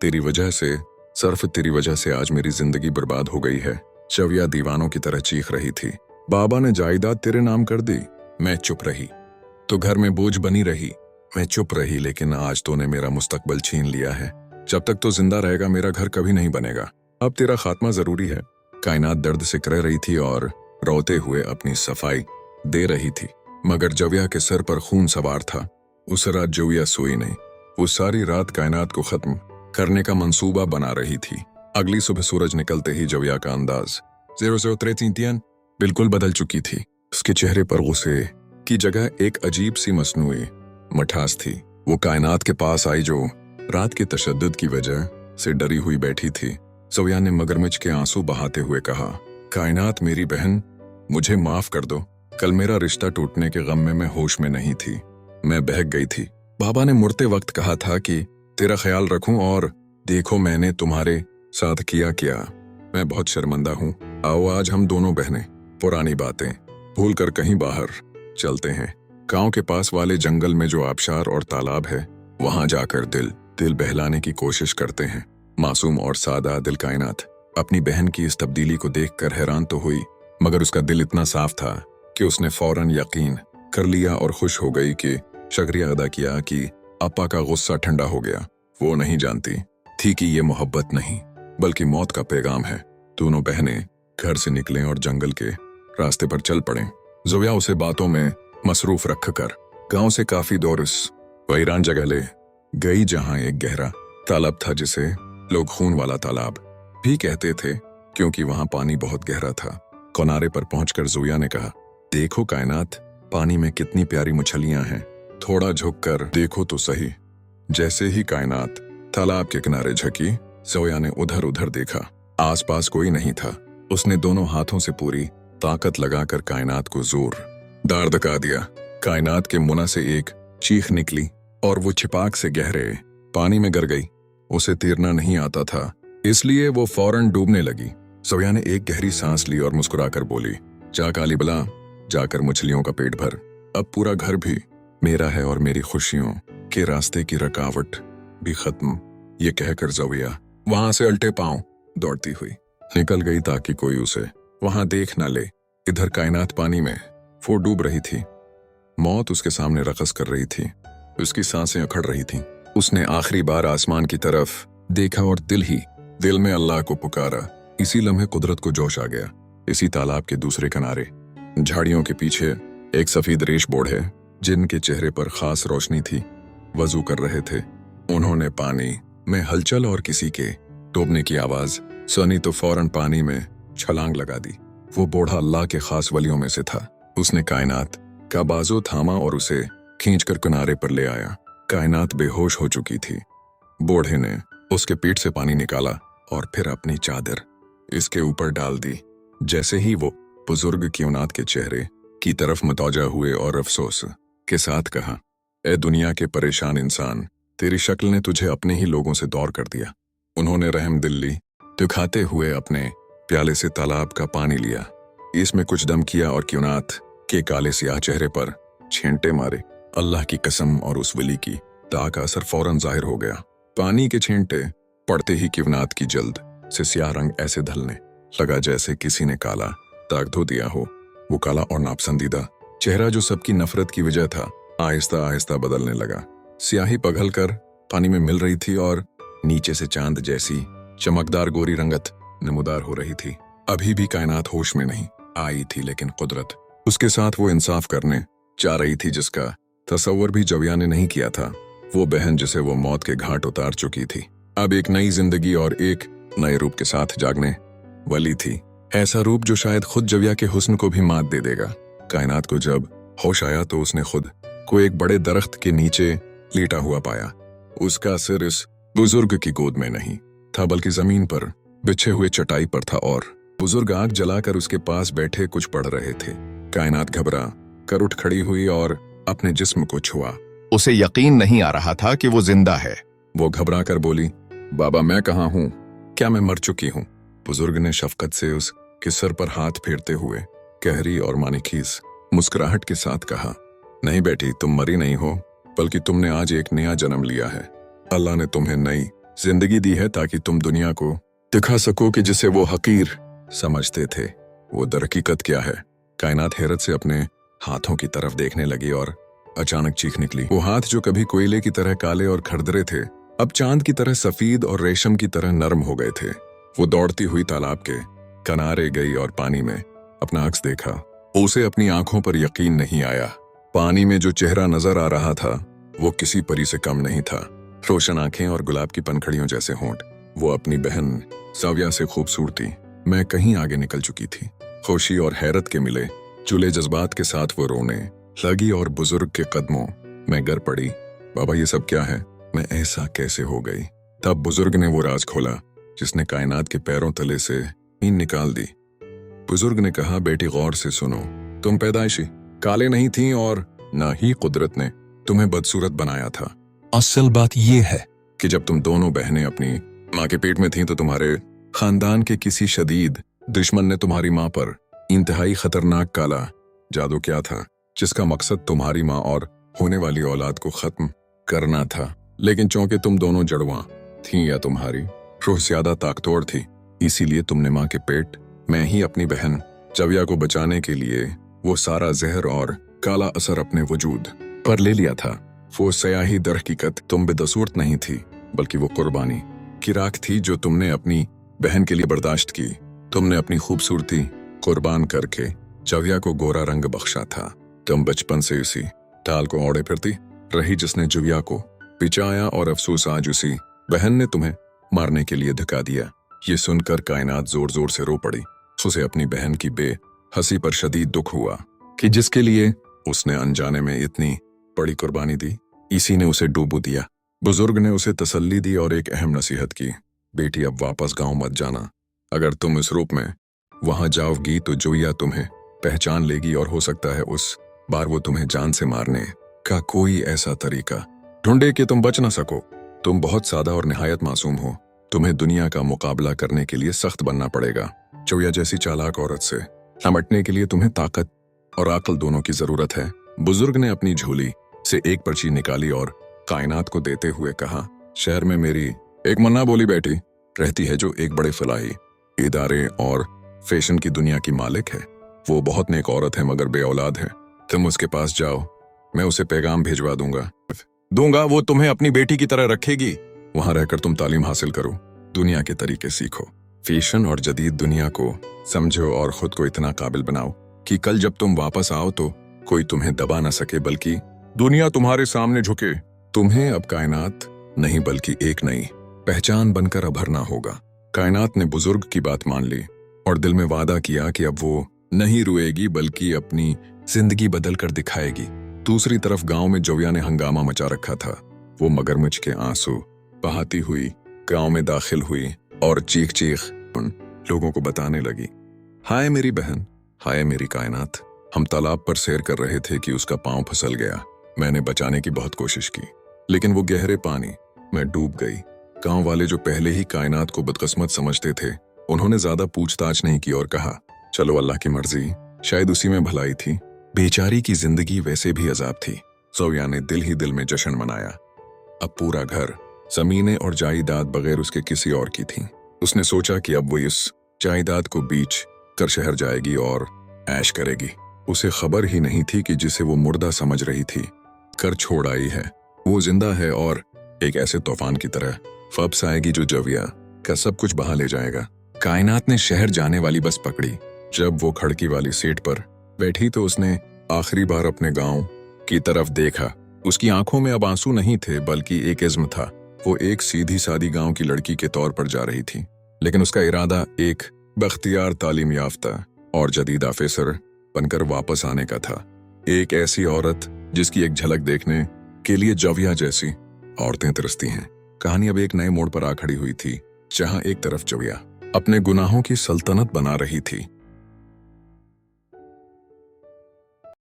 तेरी वजह से, सिर्फ तेरी वजह से आज मेरी जिंदगी बर्बाद हो गई है। जविया दीवानों की तरह चीख रही थी। बाबा ने जायदाद तेरे नाम कर दी। मैं चुप रही तो घर में बोझ बनी रही। मैं चुप रही, लेकिन आज तूने मेरा मुस्तकबल छीन लिया है। जब तक तो जिंदा रहेगा मेरा घर कभी नहीं बनेगा। अब तेरा खात्मा जरूरी है। कायनात दर्द से कर रही थी और रोते हुए अपनी सफाई दे रही थी, मगर जविया के सर पर खून सवार था। उस रात जविया सोई नहीं। वो सारी रात कायनात को खत्म करने का मंसूबा बना रही थी। अगली सुबह सूरज निकलते ही जविया का अंदाज 0033 बिल्कुल बदल चुकी थी। उसके चेहरे पर गुस्से की जगह एक अजीब सी मसनूई मिठास थी। वो कायनात के पास आई जो रात के तशद्दुद की वजह से डरी हुई बैठी थी। जविया ने मगरमच्छ के आंसू बहाते हुए कहा, कायनात मेरी बहन, मुझे माफ कर दो। कल मेरा रिश्ता टूटने के गम में मैं होश में नहीं थी। मैं बहक गई थी। बाबा ने मुड़ते वक्त कहा था कि तेरा ख्याल रखूं, और देखो मैंने तुम्हारे साथ किया क्या। मैं बहुत शर्मिंदा हूं। आओ आज हम दोनों बहनें पुरानी बातें भूल कर कहीं बाहर चलते हैं। गांव के पास वाले जंगल में जो आबशार और तालाब है, वहां जाकर दिल बहलाने की कोशिश करते हैं। मासूम और सादा दिल कायनात अपनी बहन की इस तब्दीली को देखकर हैरान तो हुई, मगर उसका दिल इतना साफ था कि उसने फौरन यकीन कर लिया और खुश हो गई कि शुक्रिया अदा किया कि अप्पा का गुस्सा ठंडा हो गया। वो नहीं जानती थी कि ये मोहब्बत नहीं बल्कि मौत का पैगाम है। दोनों बहनें घर से निकलें और जंगल के रास्ते पर चल पड़ें। ज़ोया उसे बातों में मसरूफ रखकर गांव से काफी दूर उस वीरान जगह ले गई जहां एक गहरा तालाब था, जिसे लोग खून वाला तालाब भी कहते थे क्योंकि वहां पानी बहुत गहरा था। किनारे पर पहुंचकर ज़ोया ने कहा, देखो कायनात, पानी में कितनी प्यारी मछलियां हैं। थोड़ा झुककर देखो तो सही। जैसे ही कायनात तालाब के किनारे झकी, ज़ोया ने उधर उधर देखा। आसपास कोई नहीं था। उसने दोनों हाथों से पूरी ताकत लगाकर कायनात को जोर दार धका दिया। कायनात के मुना से एक चीख निकली और वो छिपाक से गहरे पानी में गिर गई। उसे तैरना नहीं आता था, इसलिए वो फौरन डूबने लगी। ज़ोया ने एक गहरी सांस ली और मुस्कुराकर बोली, जा काली बला, जाकर मछलियों का पेट भर। अब पूरा घर भी मेरा है और मेरी खुशियों के रास्ते की रुकावट भी खत्म। ये कहकर ज़ोया वहां से उल्टे पांव दौड़ती हुई निकल गई ताकि कोई उसे वहां देख न ले। इधर कायनात पानी में वो डूब रही थी। मौत उसके सामने रक़स कर रही थी। उसकी सांसें अखड़ रही थीं। उसने आखिरी बार आसमान की तरफ देखा और दिल में अल्लाह को पुकारा। इसी लम्हे कुदरत को जोश आ गया। इसी तालाब के दूसरे किनारे झाड़ियों के पीछे एक सफेद रेश बोढ़े, जिनके चेहरे पर खास रोशनी थी, वजू कर रहे थे। उन्होंने पानी में हलचल और किसी के डूबने की आवाज सुनी तो फौरन पानी में छलांग लगा दी। वो बूढ़ा अल्लाह के खास वलियों में से था। उसने कायनात का बाजू थामा और उसे खींचकर किनारे पर ले आया। कायनात बेहोश हो चुकी थी। बूढ़े ने उसके पेट से पानी निकाला और फिर अपनी चादर इसके ऊपर डाल दी। जैसे ही वो बुजुर्ग की औलाद के चेहरे की तरफ मुतवज्जह हुए और अफसोस के साथ कहा, ए दुनिया के परेशान इंसान, तेरी शक्ल ने तुझे अपने ही लोगों से दूर कर दिया। उन्होंने रहम दिल्ली दिखाते हुए अपने प्याले से तालाब का पानी लिया, इसमें कुछ दम किया और क्यूनात के काले सियाह चेहरे पर छींटे मारे। अल्लाह की कसम और उस वली की दा का असर फौरन जाहिर हो गया। पानी के छींटे पड़ते ही क्यूनात की जल्द से सियाह रंग ऐसे ढलने लगा जैसे किसी ने काला दाग धो दिया हो। वो काला और नापसंदीदा चेहरा जो सबकी नफरत की वजह था, आहिस्ता आहिस्ता बदलने लगा। स्याही पिघल कर पानी में मिल रही थी और नीचे से चांद जैसी चमकदार गोरी रंगत नमूदार हो रही थी। अभी भी कायनात होश में नहीं आई थी, लेकिन कुदरत उसके साथ वो इंसाफ करने जा रही थी जिसका तसव्वुर भी ज़ोया ने नहीं किया था। वो बहन जिसे वो मौत के घाट उतार चुकी थी, अब एक नई जिंदगी और एक नए रूप के साथ जागने वाली थी। ऐसा रूप जो शायद खुद ज़ोया के हुस्न को भी मात दे देगा। कायनात को जब होश आया तो उसने खुद को एक बड़े दरख्त के नीचे लेटा हुआ पाया। उसका सिर इस बुजुर्ग की गोद में नहीं था बल्कि जमीन पर बिछे हुए चटाई पर था और बुजुर्ग आग जलाकर उसके पास बैठे कुछ पढ़ रहे थे। कायनात घबरा कर उठ खड़ी हुई और अपने जिस्म को छुआ। उसे यकीन नहीं आ रहा था कि वो जिंदा है। वो घबरा कर बोली, बाबा मैं कहाँ हूँ? क्या मैं मर चुकी हूँ? बुजुर्ग ने शफकत से उसके सर पर हाथ फेरते हुए गहरी और मानिखीज मुस्कुराहट के साथ कहा, नहीं बेटी, तुम मरी नहीं हो, बल्कि तुमने आज एक नया जन्म लिया है। अल्लाह ने तुम्हें नई जिंदगी दी है ताकि तुम दुनिया को दिखा सको कि जिसे वो हकीर समझते थे वो दरहकीकत क्या है। कायनात हैरत से अपने हाथों की तरफ देखने लगी और अचानक चीख निकली। वो हाथ जो कभी कोयले की तरह काले और खरदरे थे अब चांद की तरह सफेद और रेशम की तरह नरम हो गए थे। वो दौड़ती हुई तालाब के किनारे गई और पानी में अपना अक्स देखा। उसे अपनी आंखों पर यकीन नहीं आया। पानी में जो चेहरा नजर आ रहा था वो किसी परी से कम नहीं था। रोशन आंखें और गुलाब की पनखड़ियों जैसे होंठ। वो अपनी बहन सव्या से खूबसूरती मैं कहीं आगे निकल चुकी थी। खुशी और हैरत के मिले जुले जज्बात के साथ वो रोने लगी और बुजुर्ग के कदमों में गिर पड़ी। बाबा ये सब क्या है, मैं ऐसा कैसे हो गई। तब बुजुर्ग ने वो राज खोला जिसने कायनात के पैरों तले से नींद निकाल दी। बुजुर्ग ने कहा, बेटी गौर से सुनो, तुम पैदाइशी काले नहीं थी और न ही कुदरत ने तुम्हें बदसूरत बनाया था। असल बात ये है कि जब तुम दोनों बहनें अपनी माँ के पेट में थीं तो तुम्हारे खानदान के किसी शदीद दुश्मन ने तुम्हारी माँ पर इंतहाई खतरनाक काला जादू किया था जिसका मकसद तुम्हारी माँ और होने वाली औलाद को खत्म करना था। लेकिन चूंकि तुम दोनों जड़वां थीं या तुम्हारी रूह ज्यादा ताकतवर थी इसीलिए तुमने माँ के पेट में ही अपनी बहन चव्या को बचाने के लिए वो सारा जहर और काला असर अपने वजूद पर ले लिया था। वो सयाही दरहकीकत तुम बेदसूरत नहीं थी बल्कि वो कुर्बानी की राख थी जो तुमने अपनी बहन के लिए बर्दाश्त की। तुमने अपनी खूबसूरती कुर्बान करके चव्या को गोरा रंग बख्शा था। तुम बचपन से उसी टाल को ओढ़े फिरती रही जिसने जुविया को पिचाया और अफसोस आज उसी बहन ने तुम्हें मारने के लिए धक्का दिया। ये सुनकर कायनात जोर जोर से रो पड़ी। उसे अपनी बहन की बेहसी पर शदीद दुख हुआ कि जिसके लिए उसने अनजाने में इतनी बड़ी कुर्बानी दी इसी ने उसे डूबो दिया। बुजुर्ग ने उसे तसल्ली दी और एक अहम नसीहत की, बेटी अब वापस गांव मत जाना। अगर तुम इस रूप में वहां जाओगी तो जुविया तुम्हें पहचान लेगी और हो सकता है उस बार वो तुम्हें जान से मारने का कोई ऐसा तरीका ढूंढे कि तुम बच ना सको। तुम बहुत सादा और निहायत मासूम हो। तुम्हें दुनिया का मुकाबला करने के लिए सख्त बनना पड़ेगा। जुविया जैसी चालाक औरत से निपटने के लिए तुम्हें ताकत और अक्ल दोनों की जरूरत है। बुजुर्ग ने अपनी झोली से एक पर्ची निकाली और कायनात को देते हुए कहा, शहर में मेरी एक मन्ना बोली बेटी रहती है जो एक बड़े फलाही इदारे और फैशन की दुनिया की मालिक है। वो बहुत नेक औरत है मगर बे औलाद है। तुम उसके पास जाओ, मैं उसे पैगाम भिजवा दूंगा। वो तुम्हें अपनी बेटी की तरह रखेगी। वहां रहकर तुम तालीम हासिल करो, दुनिया के तरीके सीखो, फैशन और जदीद दुनिया को समझो और खुद को इतना काबिल बनाओ कि कल जब तुम वापस आओ तो कोई तुम्हें दबा ना सके बल्कि दुनिया तुम्हारे सामने झुके। तुम्हें अब कायनात नहीं बल्कि एक नई पहचान बनकर अभरना होगा। कायनात ने बुजुर्ग की बात मान ली और दिल में वादा किया कि अब वो नहीं रोएगी बल्कि अपनी जिंदगी बदल कर दिखाएगी। दूसरी तरफ गांव में जुविया ने हंगामा मचा रखा था। वो मगरमच्छ के आंसू बहाती हुई गांव में दाखिल हुई और चीख चीख उन लोगों को बताने लगी, हाय मेरी बहन, हाय मेरी कायनात। हम तालाब पर सैर कर रहे थे कि उसका पांव फिसल गया। मैंने बचाने की बहुत कोशिश की लेकिन वो गहरे पानी में डूब गई। गांव वाले जो पहले ही कायनात को बदकिस्मत समझते थे उन्होंने ज्यादा पूछताछ नहीं की और कहा, चलो अल्लाह की मर्जी, शायद उसी में भलाई थी। बेचारी की जिंदगी वैसे भी अजाब थी। सव्या ने दिल ही दिल में जश्न मनाया। अब पूरा घर, जमीनें और जायदाद बगैर उसके किसी और की थी। उसने सोचा कि अब वो इस जायदाद को बेच कर शहर जाएगी और ऐश करेगी। उसे खबर ही नहीं थी कि जिसे वो मुर्दा समझ रही थी कर छोड़ आई है वो जिंदा है और एक ऐसे तूफान की तरह वापस आएगी जो जुविया का सब कुछ बहा ले जाएगा। कायनात ने शहर जाने वाली बस पकड़ी। जब वो खिड़की वाली सीट पर बैठी तो उसने आखिरी बार अपने गांव की तरफ देखा। उसकी आंखों में अब आंसू नहीं थे बल्कि एक इज़्म था। वो एक सीधी सादी गांव की लड़की के तौर पर जा रही थी लेकिन उसका इरादा एक बख्तियार तालीम याफ्ता और जदीद ऑफिसर बनकर वापस आने का था। एक ऐसी औरत जिसकी एक झलक देखने के लिए जुविया जैसी औरतें तरसती हैं। कहानी अब एक नए मोड़ पर आ खड़ी हुई थी जहां एक तरफ जुविया अपने गुनाहों की सल्तनत बना रही थी